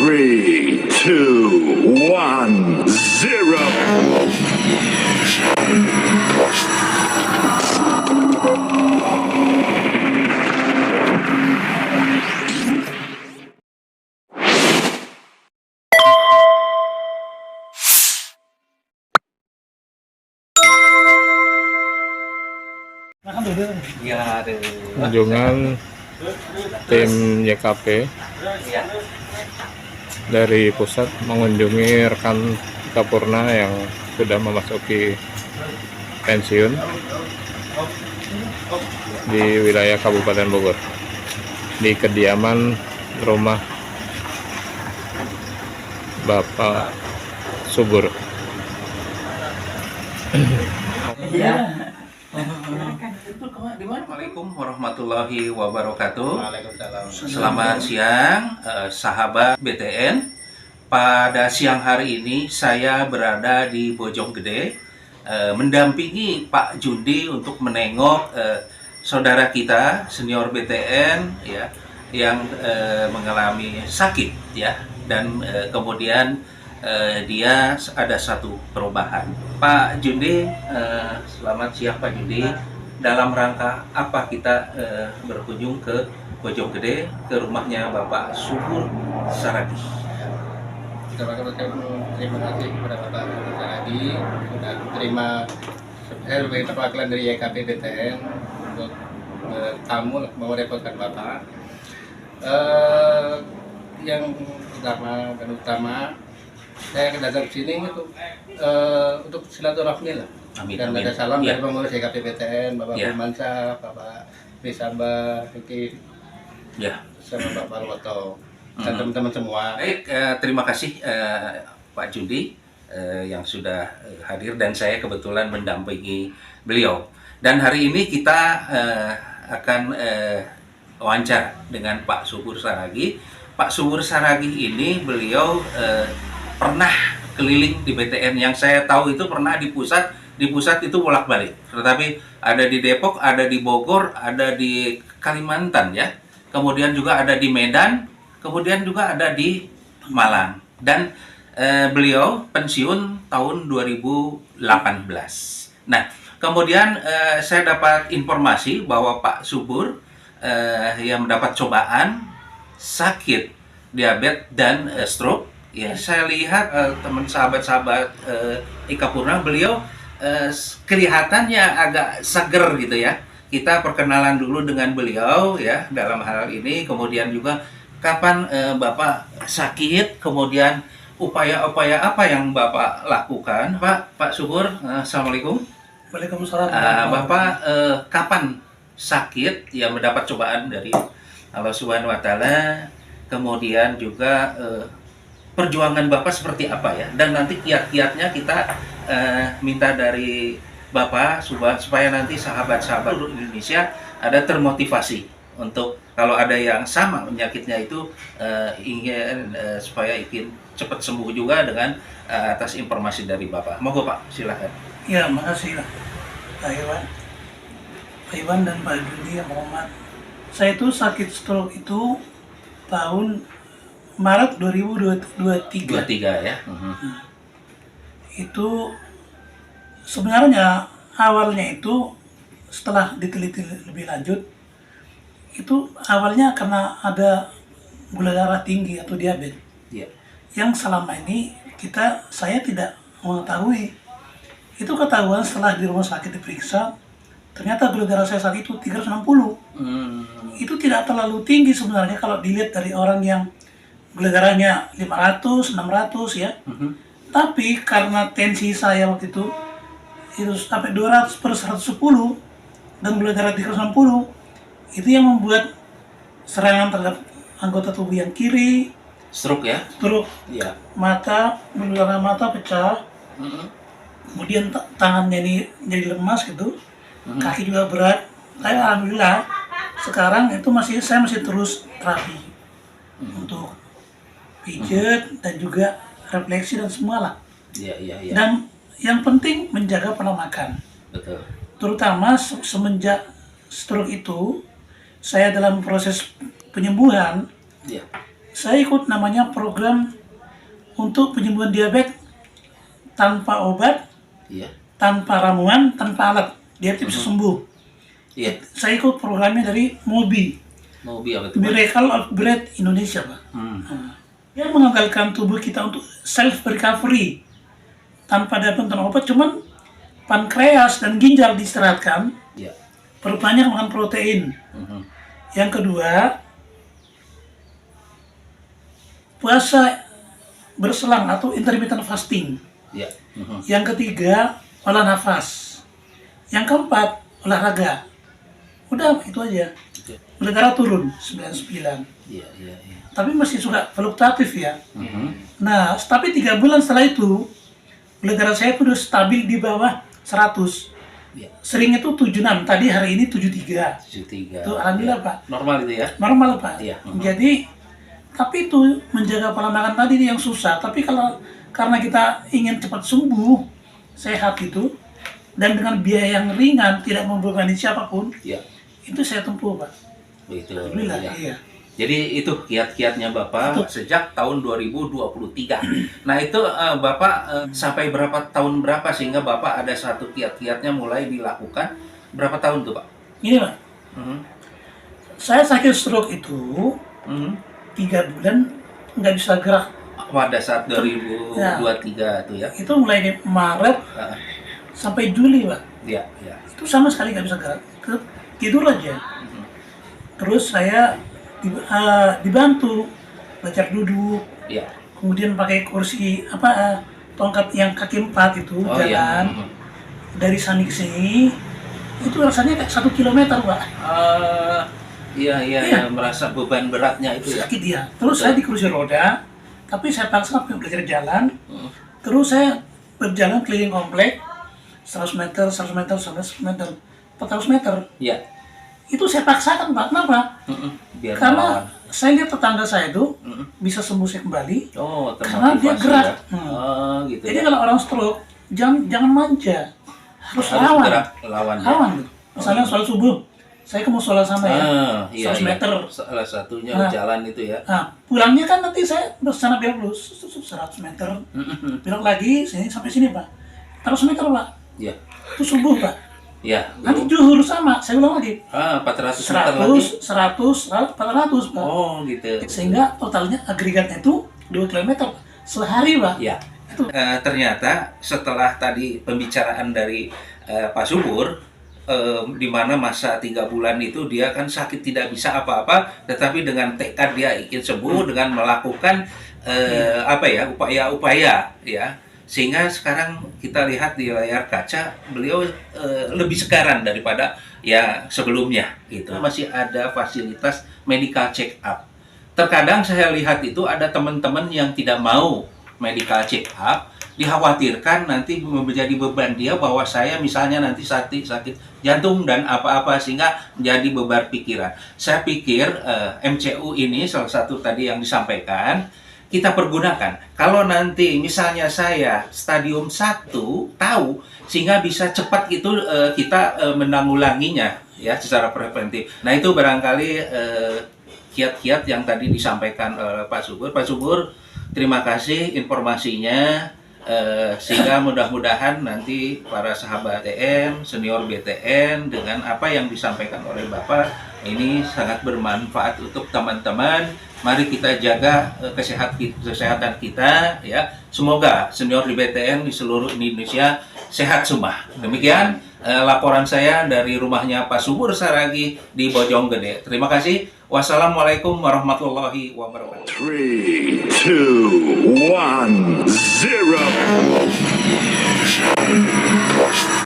3, 2, 1, 0. Ya, ada. Kunjungan tim YKP dari pusat mengunjungi rekan Kapurna yang sudah memasuki pensiun di wilayah Kabupaten Bogor di kediaman rumah Bapak Subur. Assalamualaikum warahmatullahi wabarakatuh. Selamat siang, sahabat BTN. Pada siang hari ini saya berada di Bojonggede, mendampingi Pak Jundi untuk menengok saudara kita senior BTN ya yang mengalami sakit ya, dan kemudian dia ada satu perubahan. Pak Jundi, selamat siang Pak Jundi. Dalam rangka apa kita berkunjung ke Bojonggede, ke rumahnya Bapak Subur Saragi? Terima kasih kepada Bapak Saragi sudah terima sebagai perwakilan dari YKP BTN untuk tamu mau repotkan Bapak. Yang pertama dan utama, saya datang ke sini untuk silaturahmi lah. Amin, Dan amin. ada salam Ya. dari pengurus YKP BTN, Bapak Ya. Firmansyah, Bapak Bisamba, Riki, Ya. sama Bapak Loto, dan teman-teman semua. Baik, terima kasih Pak Jundi yang sudah hadir, dan saya kebetulan mendampingi beliau. Dan hari ini kita akan wawancara dengan Pak Subur Saragi. Pak Subur Saragi ini beliau pernah keliling di BTN. Yang saya tahu itu pernah di pusat itu bolak-balik. Tetapi ada di Depok, ada di Bogor, ada di Kalimantan ya. Kemudian juga ada di Medan, kemudian juga ada di Malang. Dan beliau pensiun tahun 2018. Nah, kemudian saya dapat informasi bahwa Pak Subur yang mendapat cobaan sakit diabetes dan stroke. Ya, saya lihat teman sahabat-sahabat Ika Purna, beliau kelihatannya agak seger gitu ya. Kita perkenalan dulu dengan beliau ya dalam hal ini. Kemudian juga kapan Bapak sakit, kemudian upaya-upaya apa yang Bapak lakukan. Pak Subur, Assalamualaikum. Waalaikumsalam. Bapak kapan sakit yang mendapat cobaan dari Allah Subhanahu wa Ta'ala, kemudian juga perjuangan Bapak seperti apa ya, dan nanti kiat-kiatnya kita minta dari Bapak supaya nanti sahabat-sahabat seluruh Indonesia ada termotivasi untuk kalau ada yang sama penyakitnya itu ingin supaya ingin cepat sembuh juga dengan atas informasi dari Bapak. Monggo Pak, silakan. Ya, makasih Pak Iwan dan Pak Jundi yang hormat. Saya itu sakit stroke itu tahun Maret 2023. 23 ya. Itu sebenarnya awalnya itu setelah diteliti lebih lanjut, itu awalnya karena ada gula darah tinggi atau diabetes. Iya. Yang selama ini saya tidak mengetahui. Itu ketahuan setelah di rumah sakit diperiksa, ternyata gula darah saya saat itu 360. Itu tidak terlalu tinggi sebenarnya kalau dilihat dari orang yang gula darahnya 500, 600 ya. Tapi karena tensi saya waktu itu sampai 200/110 dan gula darah 360, itu yang membuat serangan terhadap anggota tubuh yang kiri, Stroke ya. stroke, Iya. mata, gula darah mata pecah, kemudian tangannya ini jadi lemas gitu, kaki juga berat. Tapi alhamdulillah sekarang itu saya masih terus terapi untuk pijat dan juga refleksi dan semua lah. Iya. Dan yang penting menjaga pola makan. Betul. Terutama semenjak stroke itu saya dalam proses penyembuhan Iya. saya ikut namanya program untuk penyembuhan diabetes tanpa obat, Iya. tanpa ramuan, tanpa alat. Diabetes bisa sembuh. Iya. Saya ikut programnya dari MOBI, Mau apa tuh, Pak? Miracle of Bread Indonesia, Pak. Dia mengandalkan tubuh kita untuk self recovery tanpa ada bantuan obat, cuman pankreas dan ginjal diistirahatkan, Iya. perbanyak makan protein. Yang kedua, puasa berselang atau intermittent fasting. Iya. Yang ketiga, olah nafas. Yang keempat, olahraga. Udah, itu aja. Oke. Gula darah turun 99. Iya, iya, iya. Tapi masih suka fluktuatif ya. Nah, tapi 3 bulan setelah itu, gula darah saya udah stabil di bawah 100. Iya. Sering itu 76, tadi hari ini 73. 73. Itu alhamdulillah, Iya. Pak. Normal itu ya? Normal, Pak. Iya. Jadi, tapi itu menjaga pola makan tadi yang susah. Tapi kalau karena kita ingin cepat sembuh, sehat itu, dan dengan biaya yang ringan, tidak membebani siapapun, Iya. itu saya tempuh, Pak. Begitu. Alhamdulillah, Iya. iya. Jadi itu kiat-kiatnya Bapak sejak tahun 2023. Nah itu Bapak sampai berapa tahun berapa sehingga Bapak ada satu kiat-kiatnya mulai dilakukan berapa tahun tuh Pak? Ini, Pak. Mhm. Saya sakit stroke itu 3 bulan nggak bisa gerak. Pada saat 2023 itu ya? Itu mulai di Maret Ah, sampai Juli, Pak. Iya, iya. Itu sama sekali nggak bisa gerak. Tidur aja. Terus saya dibantu belajar duduk, Iya. kemudian pakai kursi tongkat yang kaki 4 itu Oh, jalan iya. dari sini ke sini. Itu rasanya kayak 1 kilometer, Pak. Iya, Iya. merasa beban beratnya itu ya. Sakit dia. Terus saya di kursi roda, tapi saya paksa belajar jalan. Terus saya berjalan keliling komplek 100 meter, 100 meter, 100 meter, 400 meter. Iya. Itu saya paksakan, Pak. Kenapa? Biar Karena melawan. saya lihat tetangga saya itu bisa sembuh saya kembali. Oh, Karena dia termotivasi gerak. ya. Oh, gitu Jadi ya. kalau orang stroke, jangan manja. Harus lawan. gerak lawan ya. Lawan. Misalnya sholat subuh, saya ke musola sama ya, Iya, 100 iya. meter. Salah satunya Nah. jalan itu ya. Nah, pulangnya kan nanti saya bersama belok dulu 100 meter. Belok lagi sini sampai sini, Pak. 100 meter, Pak. Iya. Itu subuh, Pak. Iya. Nanti zuhur sama, saya ulang lagi. 400 meter lagi. 100, 400, Pak. Oh, gitu. Sehingga totalnya agregatnya itu 2 km sehari, Pak. Ya. Ternyata setelah tadi pembicaraan dari Pak Subur, di mana masa 3 bulan itu dia kan sakit tidak bisa apa-apa, tetapi dengan tekad dia ingin sembuh dengan melakukan upaya-upaya ya, sehingga sekarang kita lihat di layar kaca beliau lebih segaran daripada ya sebelumnya gitu. Masih ada fasilitas medical check up. Terkadang saya lihat itu ada teman-teman yang tidak mau medical check up, dikhawatirkan nanti menjadi beban dia bahwa saya misalnya nanti sakit jantung dan apa-apa sehingga menjadi beban pikiran. Saya pikir MCU ini salah satu tadi yang disampaikan kita pergunakan. Kalau nanti misalnya saya stadium 1 tahu sehingga bisa cepat itu kita menanggulanginya ya secara preventif. Nah itu barangkali kiat-kiat yang tadi disampaikan oleh Pak Subur. Pak Subur, terima kasih informasinya. Sehingga mudah-mudahan nanti para sahabat TM, senior BTN dengan apa yang disampaikan oleh Bapak ini sangat bermanfaat untuk teman-teman. Mari kita jaga kesehatan kita ya. Semoga senior di BTN di seluruh Indonesia sehat semua. Demikian laporan saya dari rumahnya Pak Subur Saragi di Bojonggede. Terima kasih. Wassalamualaikum warahmatullahi wabarakatuh. 3, 2, 1, 0.